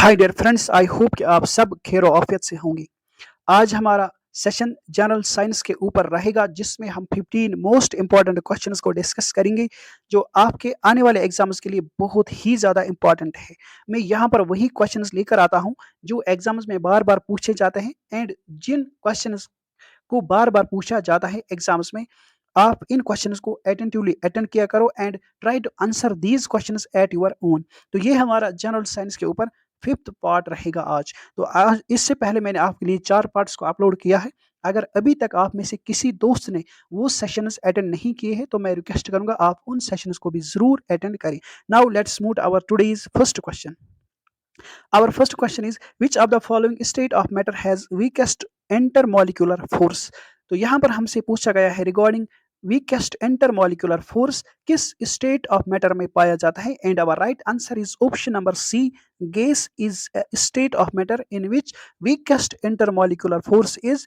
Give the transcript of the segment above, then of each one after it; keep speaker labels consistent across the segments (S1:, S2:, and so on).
S1: Hi dear friends, I hope कि आप सब खैर आफियत से होंगे। आज हमारा सेशन जनरल साइंस के ऊपर रहेगा, जिसमें हम 15 मोस्ट इंपॉर्टेंट क्वेश्चंस को डिस्कस करेंगे जो आपके आने वाले एग्जाम्स के लिए बहुत ही ज़्यादा इंपॉर्टेंट है। मैं यहाँ पर वही क्वेश्चंस लेकर आता हूँ जो एग्जाम्स में बार बार पूछे जाते हैं, एंड जिन क्वेश्चंस को बार बार पूछा जाता है एग्जाम्स में, आप इन क्वेश्चंस को अटेंटिवली अटेंड किया करो and try to answer these questions at your own. तो ये हमारा जनरल साइंस के ऊपर फिफ्थ पार्ट रहेगा आज। तो आज इससे पहले मैंने आपके लिए 4 पार्ट्स को अपलोड किया है। अगर अभी तक आप में से किसी दोस्त ने वो सेशंस अटेंड नहीं किए हैं तो मैं रिक्वेस्ट करूंगा आप उन सेशंस को भी जरूर अटेंड करें। Now let's move our today's first question. Our first question is, which of the following state of matter has weakest intermolecular force? तो यहाँ पर हमसे पूछा गया है रिगार्डिंग weakest intermolecular force किस state of matter में पाया जाता है, and our right answer is option number C. Gas is a state of matter in which weakest intermolecular force is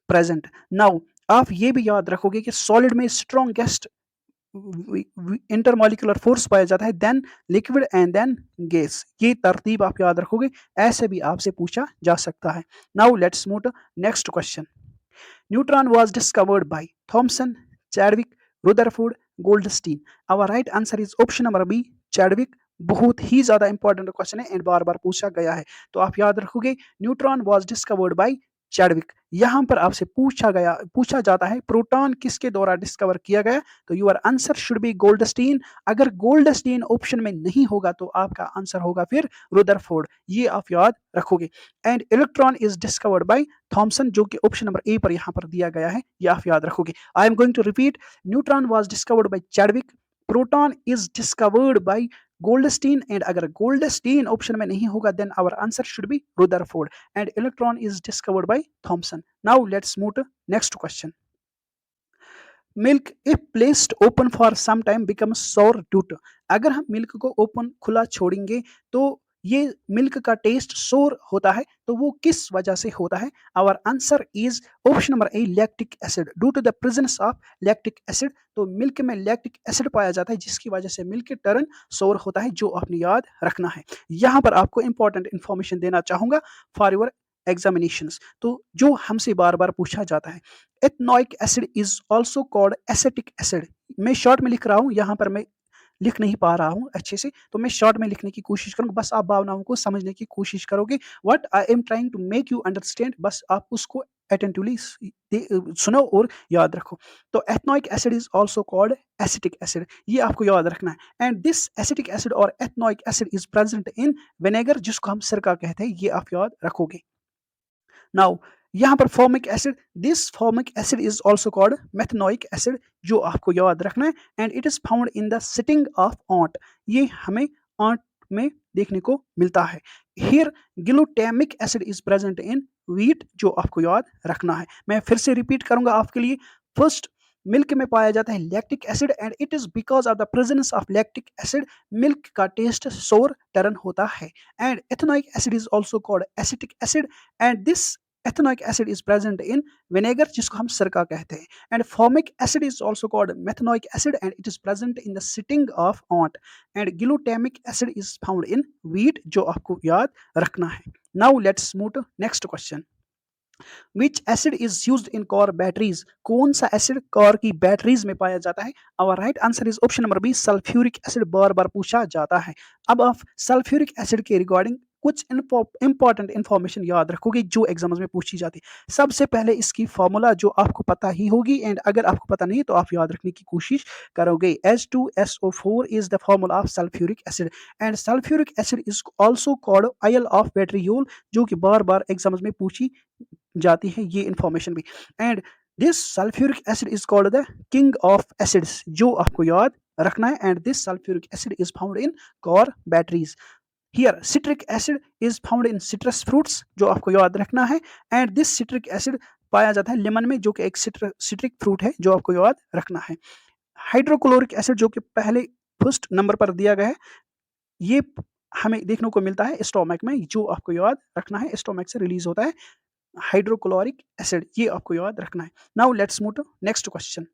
S1: present. Now आप ये भी याद रखोगे कि सॉलिड में स्ट्रॉन्गेस्ट इंटरमोलिकुलर फोर्स पाया जाता है, then liquid and then gas. ये तरतीब आप याद रखोगे, ऐसे भी आपसे पूछा जा सकता है। Now let's move to next question. Neutron was discovered by Thomson, Chadwick, Rutherford, Goldstein. Our right answer is option number B, Chadwick. बहुत ही ज्यादा इंपॉर्टेंट क्वेश्चन है एंड बार बार पूछा गया है, तो आप याद रखोगे neutron was discovered by Chadwick. यहाँ पर आपसे पूछा जाता है प्रोटॉन किसके द्वारा डिस्कवर किया गया, तो your answer should B Goldstein. अगर गोल्डस्टीन ऑप्शन में नहीं होगा तो आपका आंसर होगा फिर रुदरफोर्ड। ये आप याद रखोगे। And electron is discovered by Thomson, जो कि ऑप्शन नंबर ए पर यहाँ पर दिया गया है, ये आप याद रखोगे। I am going to repeat, neutron was discovered by Chadwick, proton is discovered by Goldstein, and अगर गोल्डस्टीन ऑप्शन में नहीं होगा then our answer should be Rutherford, and electron is discovered by Thomson. Now let's move to next question. Milk if placed open for some time becomes sour टूट। अगर हम milk को open खुला छोड़ेंगे तो ये मिल्क का टेस्ट सोर होता है, तो वो किस वजह से होता है? Our answer is option number A, lactic acid. Due to the presence of lactic acid, तो मिल्क में लैक्टिक एसिड पाया जाता है जिसकी वजह से मिल्क टर्न सोर होता है, जो आपने याद रखना है। यहाँ पर आपको इंपॉर्टेंट इंफॉर्मेशन देना चाहूंगा फॉर योर एग्जामिनेशंस, तो जो हमसे बार बार पूछा जाता है। Ethanoic acid is also called acetic acid. मैं शॉर्ट में लिख रहा हूँ, यहाँ पर मैं लिख नहीं पा रहा हूँ अच्छे से, तो मैं शॉर्ट में लिखने की कोशिश करूंगा, बस आप भावनाओं को समझने की कोशिश करोगे। What I am trying to make you understand, बस आप उसको अटेंटिवली सुनो और याद रखो। तो ethanoic acid is also called acetic acid, ये आपको याद रखना है। एंड दिस एसिटिक एसिड और ethanoic acid is present in vinegar, जिसको हम सिरका कहते हैं, ये आप याद रखोगे। नाउ यहाँ पर formic acid, this formic acid is also called methanoic acid, जो आपको याद रखना है। And it is found in the sitting of ऑन्ट, ये हमें ऑन्ट में देखने को मिलता है। Here glutamic acid is present in wheat, जो आपको याद रखना है। मैं फिर से रिपीट करूंगा आपके लिए। फर्स्ट, मिल्क में पाया जाता है lactic acid, and it is because of the presence of lactic acid milk का टेस्ट सोर टर्न होता है। And ethanoic acid is also called acetic acid, and this ethanoic acid is present in vinegar, जिसको हम सिरका कहते हैं। And formic acid is also called methanoic acid, and it is present in the sitting of ऑन्ट। And glutamic acid is found in wheat, जो आपको याद रखना है। Now let's move to next question. Which acid is used in car batteries? कौन सा acid car की batteries में पाया जाता है? Our right answer is option number B, sulphuric acid. बार बार पूछा जाता है। अब आप सल्फ्यूरिक एसिड के रिगार्डिंग कुछ इंपॉर्टेंट इंफॉर्मेशन याद रखोगे जो एग्जाम्स में पूछी जाती है। सबसे पहले इसकी फॉर्मूला जो आपको पता ही होगी, एंड अगर आपको पता नहीं तो आप याद रखने की कोशिश करोगे। H2SO4 is the formula of sulphuric acid, and sulphuric acid is also called oil of vitriol, जो कि बार बार एग्जाम्स में पूछी जाती है ये इंफॉर्मेशन भी। And this sulphuric acid is called the king of acids, जो आपको याद रखना है। And this sulphuric acid is found in car batteries. Here citric acid is found in citrus fruits, जो आपको याद रखना है। एंड दिस सिट्रिक एसिड पाया जाता है लेमन में, जो कि एक सिट्रिक फ्रूट है, जो आपको याद रखना है। हाइड्रोक्लोरिक एसिड, जो कि पहले फर्स्ट नंबर पर दिया गया है, ये हमें देखने को मिलता है स्टोमक में, जो आपको याद रखना है, स्टोमक से रिलीज होता है हाइड्रोक्लोरिक एसिड, ये आपको याद रखना है। Now let's move to next question.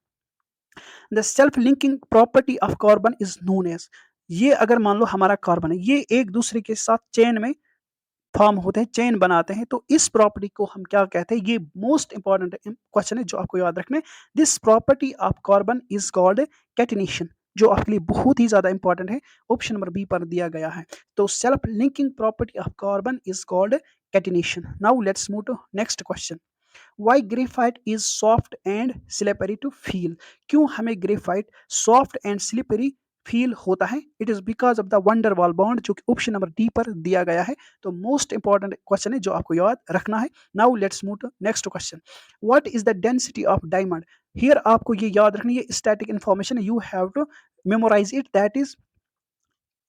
S1: The self linking property of carbon is known as, ये अगर मान लो हमारा कार्बन है, ये एक दूसरे के साथ चेन में फॉर्म होते हैं, चेन बनाते हैं, तो इस प्रॉपर्टी को हम क्या कहते हैं? ये मोस्ट इंपॉर्टेंट क्वेश्चन है जो आपको याद रखना है। This property of carbon is called catenation, जो आपके लिए बहुत ही ज्यादा इंपॉर्टेंट है, ऑप्शन नंबर बी पर दिया गया है। तो self linking property of carbon is called catenation. Now let's move to next question. Why graphite is soft and slippery to feel? क्यों हमें graphite soft and slippery feel होता है? It is because of the van der Waals bond, जो कि option number D पर दिया गया है। तो मोस्ट इंपॉर्टेंट क्वेश्चन है जो आपको याद रखना है। Now let's move to next question. What is the density of diamond? Here आपको ये याद रखनी है, static information, you have to memorize it. That is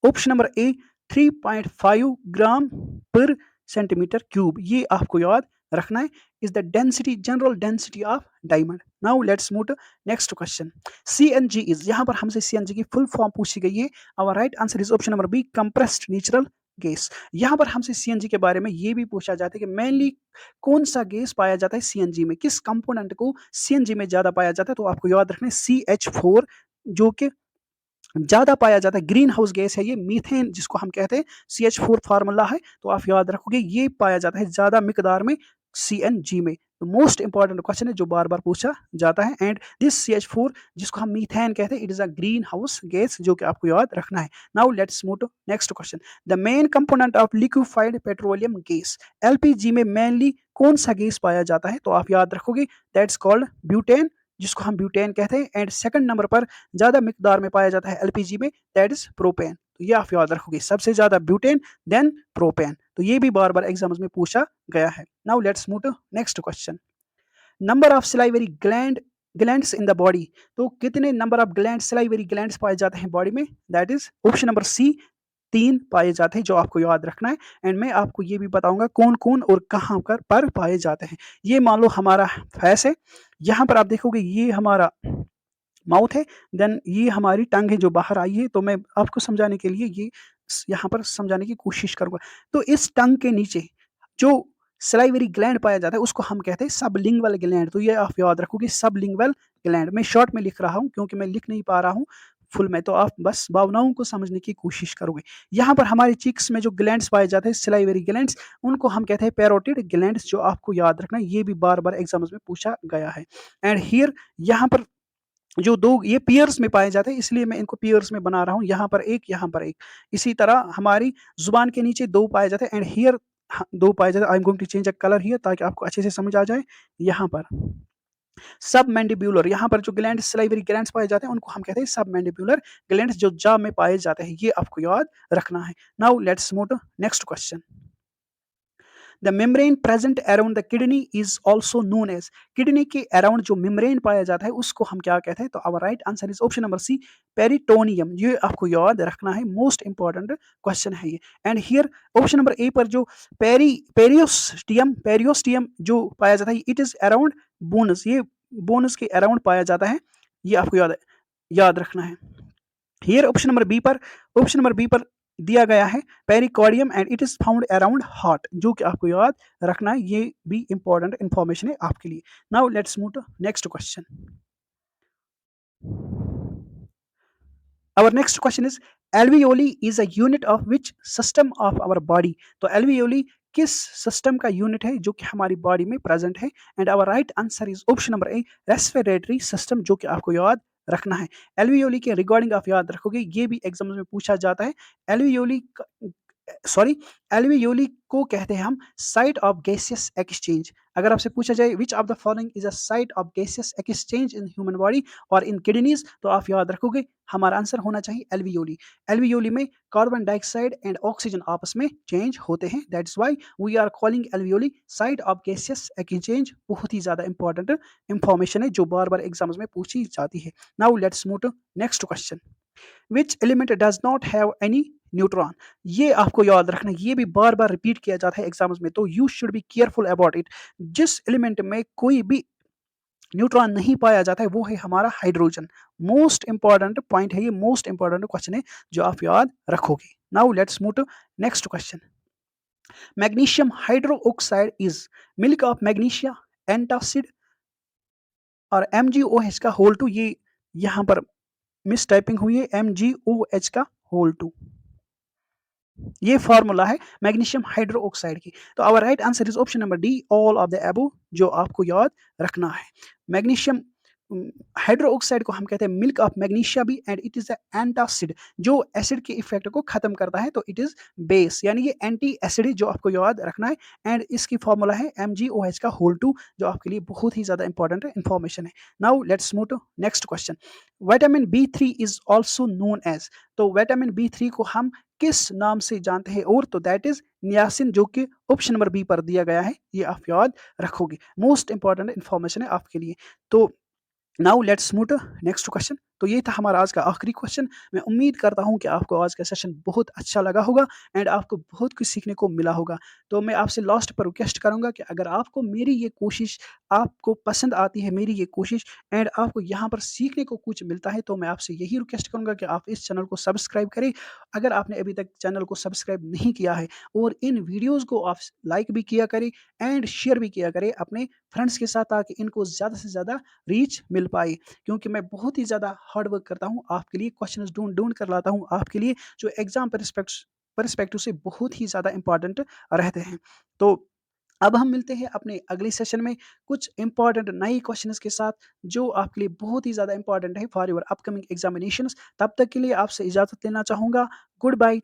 S1: option number A 3.5 gram per centimetre cube, ये आपको याद रखना है, is the density, general density of diamond. Now let's move to next question. CNG is, यहां पर हमसे CNG की full form पूछी गई है। Our right answer is option number B compressed natural gas. यहां पर हमसे सीएनजी के बारे में ये भी पूछा जाता है कि मेनली कौन सा गैस पाया जाता है सीएनजी में, किस कंपोनेंट को सीएनजी में ज्यादा पाया जाता है? तो आपको याद रखना है CH4, जो कि ज्यादा पाया जाता है, ग्रीन हाउस गैस है ये, मीथेन जिसको हम कहते हैं, CH4 फार्मूला है, तो आप याद रखोगे ये पाया जाता है ज्यादा मिकदार में CNG में। तो मोस्ट इंपॉर्टेंट क्वेश्चन है जो बार बार पूछा जाता है। एंड दिस CH4 जिसको हम मीथेन कहते हैं, it is a greenhouse gas, जो कि आपको याद रखना है। Now let's move to next question. The main component of liquefied petroleum gas, LPG में मेनली कौन सा गैस पाया जाता है? तो आप याद रखोगे दैट्स कॉल्ड ब्यूटेन, जिसको हम ब्यूटेन कहते हैं। एंड सेकंड नंबर पर ज्यादा मिकदार में पाया जाता है एलपीजी में, दैट इज प्रोपेन। तो ये आप याद रखोगे, सबसे ज्यादा ब्यूटेन देन प्रोपेन। तो ये भी बार बार एग्जाम्स में पूछा गया है। Now let's move to next question. Number of salivary glands in the body, तो कितने number of gland, salivary glands पाए जाते हैं बॉडी में? That is option number C 3 पाए जाते हैं, जो आपको याद रखना है। एंड मैं आपको ये भी बताऊंगा कौन कौन और कहाँ पर पाए जाते हैं। ये मान लो हमारा फेस है, यहाँ पर आप देखोगे ये हमारा माउथ है, देन ये हमारी टंग है जो बाहर आई है। तो मैं आपको समझाने के लिए ये यहाँ पर समझाने की कोशिश करूंगा। तो इस टंग के नीचे जो सलाइवरी ग्लैंड पाया जाता है उसको हम कहते हैं सबलिंगुअल ग्लैंड। तो ये आप याद रखोगे, सबलिंगुअल ग्लैंड। मैं शॉर्ट में लिख रहा हूँ क्योंकि मैं लिख नहीं पा रहा हूँ फुल में, तो आप बस भावनाओं को समझने की कोशिश करोगे। यहाँ पर हमारे चिक्स में जो ग्लैंड्स पाए जाते हैं, सिलाइवरी ग्लैंड्स, उनको हम कहते हैं पैरोटिड ग्लैंड्स, जो आपको याद रखना है, ये भी बार बार एग्जाम्स में पूछा गया है। एंड हियर यहाँ पर जो दो ये पियर्स में पाए जाते हैं, इसलिए मैं इनको पियर्स में बना रहा हूँ, यहाँ पर एक, यहाँ पर एक। इसी तरह हमारी जुबान के नीचे दो पाए जाते हैं, एंड हियर दो पाए जाते हैं। I am going to change a colour here ताकि आपको अच्छे से समझ आ जाए। यहाँ पर सब मैंडिब्यूलर, यहाँ पर जो ग्लैंड, सलाइवरी ग्लैंड्स पाए जाते हैं, उनको हम कहते हैं सब मैंडिब्यूलर ग्लैंड्स, जो जा में पाए जाते हैं। ये आपको याद रखना है। Now let's move to next question. The membrane present around the kidney is also known as, kidney के अराउंड जो मेम्ब्रेन पाया जाता है उसको हम क्या कहते हैं? तो our right answer is option number C peritoneum. ये आपको याद रखना है, मोस्ट इंपॉर्टेंट क्वेश्चन है ये। एंड हियर ऑप्शन नंबर ए पर जो पेरियोस्टियम जो पाया जाता है, इट इज अराउंड बोनस, ये बोनस के अराउंड पाया जाता है। ये आपको याद रखना है। हियर ऑप्शन नंबर बी पर दिया गया है pericardium, and it is found around heart, जो कि आपको याद रखना है। ये भी इंपॉर्टेंट इंफॉर्मेशन है आपके लिए। Now let's move to next question. Our next question is alveoli is a unit of which system of our body? तो alveoli किस सिस्टम का यूनिट है जो कि हमारी बॉडी में प्रेजेंट है? And our right answer is option number A respiratory system, जो कि आपको याद रखना है। एल्वियोली के रिगार्डिंग आप याद रखोगे, ये भी एग्जाम्स में पूछा जाता है। एल्वियोली सॉरी एल्वियोली को कहते हैं हम साइट ऑफ गैसियस एक्सचेंज। अगर आपसे पूछा जाए which of the following is a site of gaseous exchange in human body और इन किडनीज, तो आप याद रखोगे हमारा आंसर होना चाहिए एल्वियोली। एल्वियोली में कार्बन डाइऑक्साइड एंड ऑक्सीजन आपस में चेंज होते हैं, that's why we are calling alveoli site of gaseous exchange. बहुत ही ज्यादा इंपॉर्टेंट इंफॉर्मेशन है जो बार बार एग्जाम्स में पूछी जाती है। Now let's move to next question. Which element does not have any neutron? ये आपको याद रखना, ये भी बार बार रिपीट किया जाता है एग्जाम्स में, तो you should be careful about it. जिस एलिमेंट में कोई भी न्यूट्रॉन नहीं पाया जाता है वो है हमारा हाइड्रोजन। मोस्ट इंपॉर्टेंट पॉइंट है ये, मोस्ट इंपॉर्टेंट क्वेश्चन है जो आप याद रखोगे। Now let's move to next question. Magnesium hydroxide is milk of magnesia, antacid और MgOH का होल टू। ये यहाँ पर मिस टाइपिंग हुई है, MgOH का होल टू। ये फार्मूला है मैग्नीशियम हाइड्रोक्साइड की। तो our right answer is option number D, all of the above, जो आपको याद रखना है। मैग्नीशियम हाइड्रोक्साइड को हम कहते हैं मिल्क ऑफ मैग्नीशिया भी, एंड इट इज एंटासिड, जो एसिड के इफेक्ट को खत्म करता है। तो इट इज बेस, यानी ये एंटी एसिड है, जो आपको याद रखना है। एंड इसकी फॉर्मूला है MgOH का होल 2, जो आपके लिए बहुत ही ज्यादा इंपॉर्टेंट इंफॉर्मेशन है। Now let's move to next question. Vitamin B3 is also known as, तो विटामिन B3 को हम किस नाम से जानते हैं? और तो दैट इज नियासिन, जो कि ऑप्शन नंबर बी पर दिया गया है। ये आप याद रखोगे, मोस्ट इंपॉर्टेंट इंफॉर्मेशन है आपके लिए। तो now let's move to next question. तो ये था हमारा आज का आखिरी क्वेश्चन। मैं उम्मीद करता हूँ कि आपको आज का सेशन बहुत अच्छा लगा होगा एंड आपको बहुत कुछ सीखने को मिला होगा। तो मैं आपसे लास्ट पर रिक्वेस्ट करूँगा कि अगर आपको मेरी ये कोशिश, आपको पसंद आती है मेरी ये कोशिश, एंड आपको यहाँ पर सीखने को कुछ मिलता है, तो मैं आपसे यही रिक्वेस्ट करूँगा कि आप इस चैनल को सब्सक्राइब करें, अगर आपने अभी तक चैनल को सब्सक्राइब नहीं किया है, और इन वीडियोज़ को आप लाइक भी किया करें एंड शेयर भी किया करें अपने फ्रेंड्स के साथ, ताकि इनको ज़्यादा से ज़्यादा रीच मिल पाए। क्योंकि मैं बहुत ही ज़्यादा हार्ड वर्क करता हूँ आपके लिए, क्वेश्चंस ढूँढ ढूँढ कर लाता हूँ आपके लिए, जो एग्ज़ाम पर्सपेक्टिव से बहुत ही ज़्यादा इंपॉर्टेंट रहते हैं। तो अब हम मिलते हैं अपने अगले सेशन में कुछ इंपॉर्टेंट नए क्वेश्चंस के साथ, जो आपके लिए बहुत ही ज़्यादा इंपॉर्टेंट है फॉर योर अपकमिंग एग्जामिनेशंस। तब तक के लिए आपसे इजाज़त लेना चाहूँगा। Good bye.